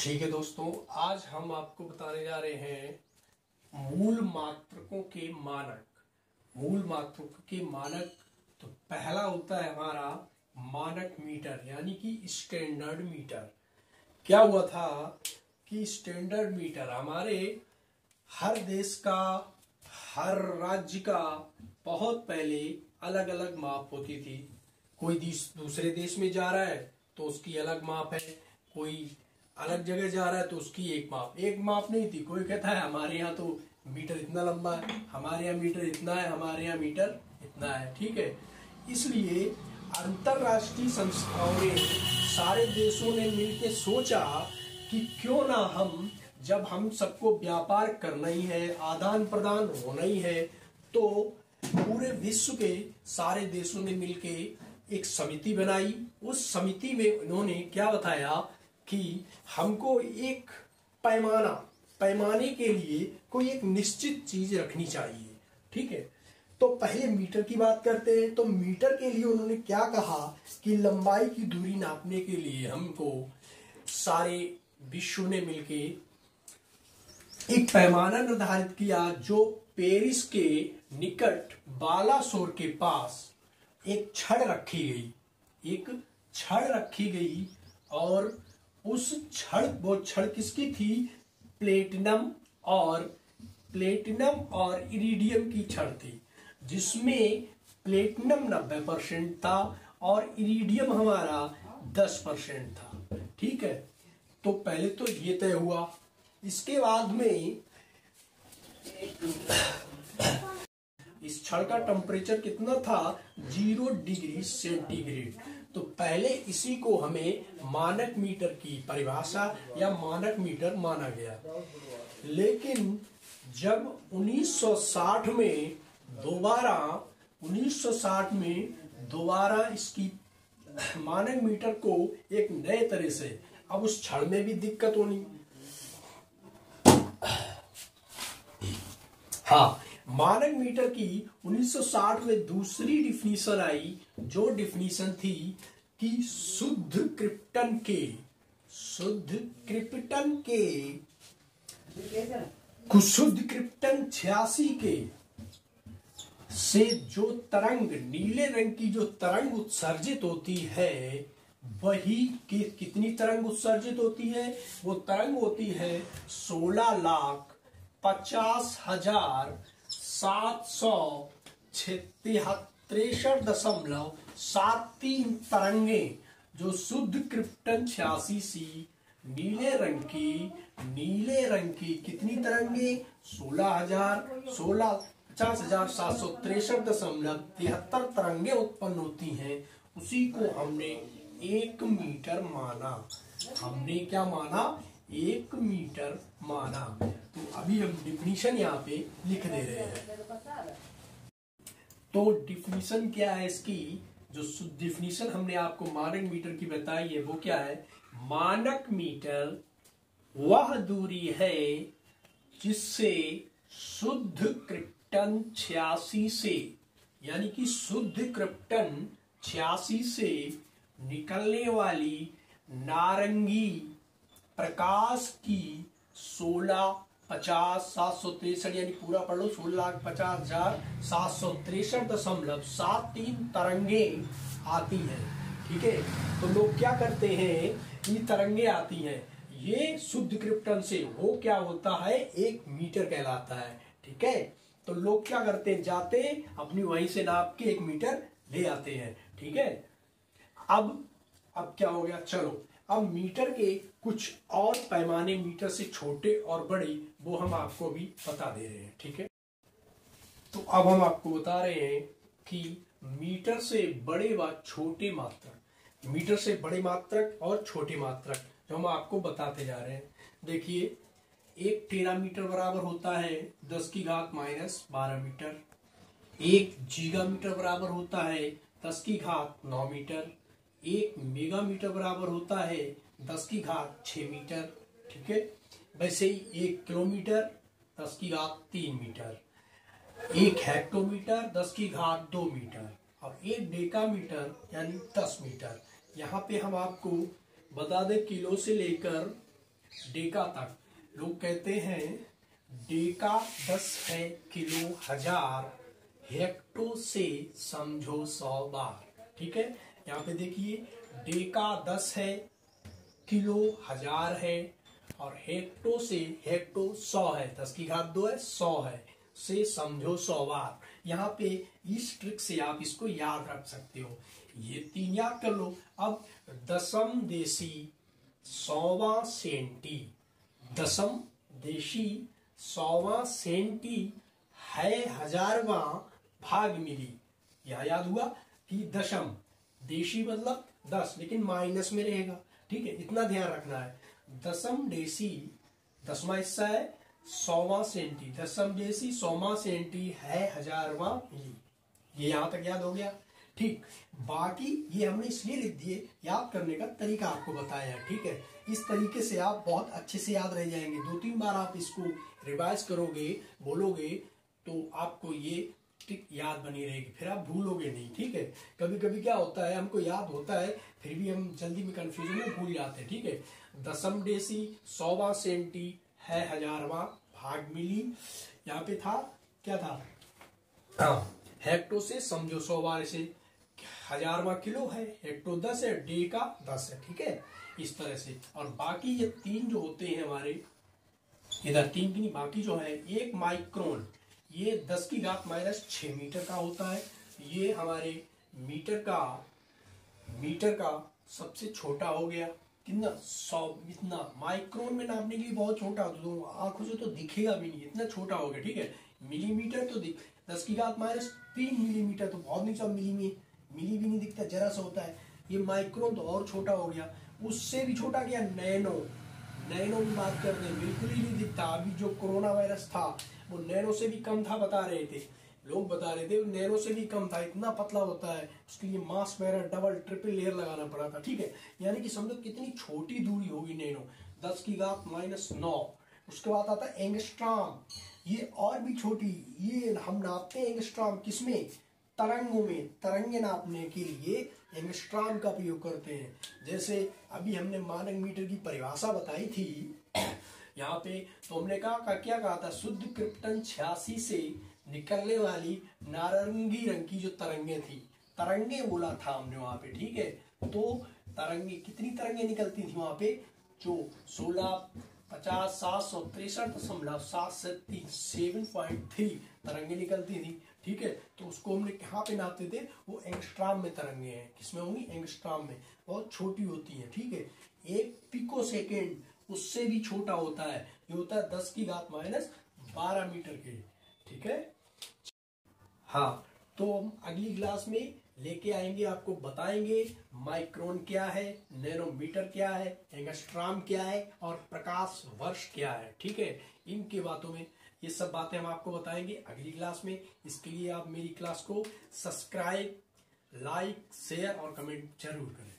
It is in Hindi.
ठीक है दोस्तों, आज हम आपको बताने जा रहे हैं मूल मात्रकों के मानक। मूल मात्रकों के मानक तो पहला होता है हमारा मानक मीटर, यानी कि स्टैंडर्ड मीटर। क्या हुआ था कि स्टैंडर्ड मीटर हमारे हर देश का, हर राज्य का बहुत पहले अलग अलग माप होती थी। कोई दूसरे देश में जा रहा है तो उसकी अलग माप है, कोई अलग जगह जा रहा है तो उसकी एक माप नहीं थी। कोई कहता है हमारे यहाँ तो मीटर इतना लंबा है, हमारे यहाँ मीटर इतना है, हमारे यहाँ मीटर इतना है। ठीक है, इसलिए अंतरराष्ट्रीय संस्थाओं ने, सारे देशों ने मिलकर सोचा कि क्यों ना हम, जब हम सबको व्यापार करना ही है, आदान प्रदान होना ही है, तो पूरे विश्व के सारे देशों ने मिलकर एक समिति बनाई। उस समिति में उन्होंने क्या बताया कि हमको एक पैमाने के लिए कोई एक निश्चित चीज रखनी चाहिए। ठीक है, तो पहले मीटर की बात करते हैं। तो मीटर के लिए उन्होंने क्या कहा कि लंबाई की दूरी नापने के लिए हमको सारे विश्व ने मिलके एक पैमाना निर्धारित किया, जो पेरिस के निकट बालासोर के पास एक छड़ रखी गई और उस वो छड़ किसकी थी? प्लेटिनम और इरिडियम की छड़ थी, जिसमें प्लेटिनम 90% था और इरिडियम हमारा 10% था। ठीक है, तो पहले तो ये तय हुआ। इसके बाद में इस छड़ का टेम्परेचर कितना था? 0 डिग्री सेंटीग्रेड। तो पहले इसी को हमें मानक मीटर की परिभाषा या मानक मीटर माना गया। लेकिन जब 1960 में दोबारा इसकी मानक मीटर को एक नए तरह से, अब उस छड़ में भी दिक्कत होनी। हाँ, मानक मीटर की 1960 में दूसरी डिफिनीशन आई, जो डिफिनीशन थी कि शुद्ध क्रिप्टन क्रिप्टन 86 के से जो तरंग, नीले रंग की जो तरंग उत्सर्जित होती है, वही कितनी तरंग उत्सर्जित होती है? वो तरंग होती है 16,50,763.73 तरंगे, जो शुद्ध क्रिप्टन 86C नीले रंग की कितनी तरंगे? 50,763.73 तरंगे उत्पन्न होती हैं। उसी को हमने 1 मीटर माना। हमने क्या माना? 1 मीटर माना। तो अभी हम डिफिनीशन यहाँ पे लिख दे रहे हैं। तो डिफिनीशन क्या है इसकी? जो डिफिनीशन हमने आपको मानक मीटर की बताई है, वो क्या है? मानक मीटर वह दूरी है जिससे शुद्ध क्रिप्टन 86 से, यानी कि शुद्ध क्रिप्टन 86 से निकलने वाली नारंगी प्रकाश की 16,50,763, यानी पूरा पढ़ लो, 16,50,763.73 तरंगे आती हैं। ठीक है, तो लोग क्या करते हैं? ये तरंगे आती हैं, ये शुद्ध क्रिप्टन से, वो क्या होता है? 1 मीटर कहलाता है। ठीक है, तो लोग क्या करते हैं? जाते अपनी वहीं से नाप के 1 मीटर ले आते हैं। ठीक है, अब क्या हो गया? चलो, अब मीटर के कुछ और पैमाने, मीटर से छोटे और बड़े, वो हम आपको भी बता दे रहे हैं। ठीक है, तो अब हम आपको बता रहे हैं कि मीटर से बड़े व छोटे मात्रक, मीटर से बड़े मात्रक और छोटे मात्रक जो हम आपको बताते जा रहे हैं। देखिए, 1 टेरामीटर बराबर होता है 10⁻⁻12 मीटर। 1 गीगामीटर बराबर होता है 10⁹ मीटर। 1 मेगामीटर बराबर होता है 10⁶ मीटर। ठीक है, वैसे ही 1 किलोमीटर 10⁻³ मीटर, 1 हेक्टोमीटर 10⁻² मीटर और 1 डेकामीटर यानी 10 मीटर। यहाँ पे हम आपको बता दें, किलो से लेकर डेका तक लोग कहते हैं डेका 10 है किलो हजार, हेक्टो से समझो 100 बार। ठीक है, यहाँ पे देखिए डेका 10 है, किलो हजार है, और हेक्टो से हेक्टो 100 है, 10 की घात 2 है, 100 है, से समझो 100 बार। यहाँ पे इस ट्रिक से आप इसको याद रख सकते हो, ये 3 याद कर लो। अब दशम देशी 100वां सेंटी, दशम देशी 100वां सेंटी है 1000वां भाग मिली। यह याद हुआ कि दशम देशी मतलब 10 लेकिन माइनस में रहेगा। ठीक है, इतना ध्यान रखना है। दशम देशी 10वां हिस्सा है 100वां सेंटी, दशम देशी 100वां सेंटी है 1000वां मिली। ये यहां तक याद हो गया। ठीक, बाकी ये हमने इसलिए लिख दिए, याद करने का तरीका आपको बताया है। ठीक है, इस तरीके से आप बहुत अच्छे से याद रह जाएंगे। 2-3 बार आप इसको रिवाइज करोगे, बोलोगे, तो आपको ये ट्रिक याद बनी रहेगी, फिर आप भूलोगे नहीं। ठीक है, कभी कभी क्या होता है, हमको याद होता है फिर भी हम जल्दी में कंफ्यूजन में भूल जाते हैं। ठीक है, दशम देशी 100वां सेंटी है 1000वां भाग मिली। यहाँ पे था क्या था, हाँ, हेक्टो से समझो 100 बार, से 1000वां किलो है, हेक्टो 10 है, डे का 10 है। ठीक है, इस तरह से। और बाकी ये 3 जो होते हैं हमारे, इधर 3 की नहीं, बाकी जो है, एक माइक्रोन, ये 10 की घात -6 मीटर का होता है। ये हमारे मीटर का सबसे छोटा हो गया, कितना 100, इतना माइक्रोन में नापने के लिए बहुत छोटा होता है, तो आंखों से तो दिखेगा भी नहीं, इतना छोटा हो गया। ठीक है, मिलीमीटर तो 10 की घात -3 मिलीमीटर तो बहुत नीचा, मिली भी नहीं दिखता, जरा सा होता है। ये माइक्रोन तो और छोटा हो गया, उससे भी छोटा गया नैनो की बात करते हैं, बिल्कुल ही नहीं दिखता। अभी जो कोरोना वायरस था वो नैनो से भी कम था, बता रहे थे लोग, बता रहे थे नैनो से भी कम था, इतना पतला होता है, उसके लिए मास्क वगैरह डबल ट्रिपल लेयर लगाना पड़ा था। ठीक है, यानी कि समझो कितनी छोटी दूरी होगी नैनो, 10 की घात -9। उसके बाद आता है एंगस्ट्रॉम, ये और भी छोटी, ये हम नापते हैं एंगस्ट्रॉम किसमें, तरंगों में, तरंगे नापने के लिए एंगस्ट्रॉम का प्रयोग करते हैं। जैसे अभी हमने मानक मीटर की परिभाषा बताई थी यहाँ पे, तो हमने क्या कहा था, शुद्ध क्रिप्टन 86 से निकलने वाली नारंगी रंग की जो तरंगे थी, तरंगे बोला था हमने वहां पे। ठीक है, तो तरंगे, कितनी तरंगे निकलती थी वहां पे, जो 1650,737.3 तरंगे निकलती थी। ठीक है, तो उसको हमने कहाँ पे नापते थे, वो एंगस्ट्रॉम में तरंगे हैं, किसमें होंगी, एंगस्ट्रॉम में, बहुत छोटी होती है। ठीक है, 1 पिको सेकेंड उससे भी छोटा होता है, ये होता है 10 की घात -12 मीटर के। ठीक है, हाँ, तो हम अगली क्लास में लेके आएंगे, आपको बताएंगे माइक्रोन क्या है, नैनोमीटर क्या है, एंगस्ट्रॉम क्या है, और प्रकाश वर्ष क्या है। ठीक है, इनके बातों में ये सब बातें हम आपको बताएंगे अगली क्लास में। इसके लिए आप मेरी क्लास को सब्सक्राइब, लाइक, शेयर और कमेंट जरूर करें।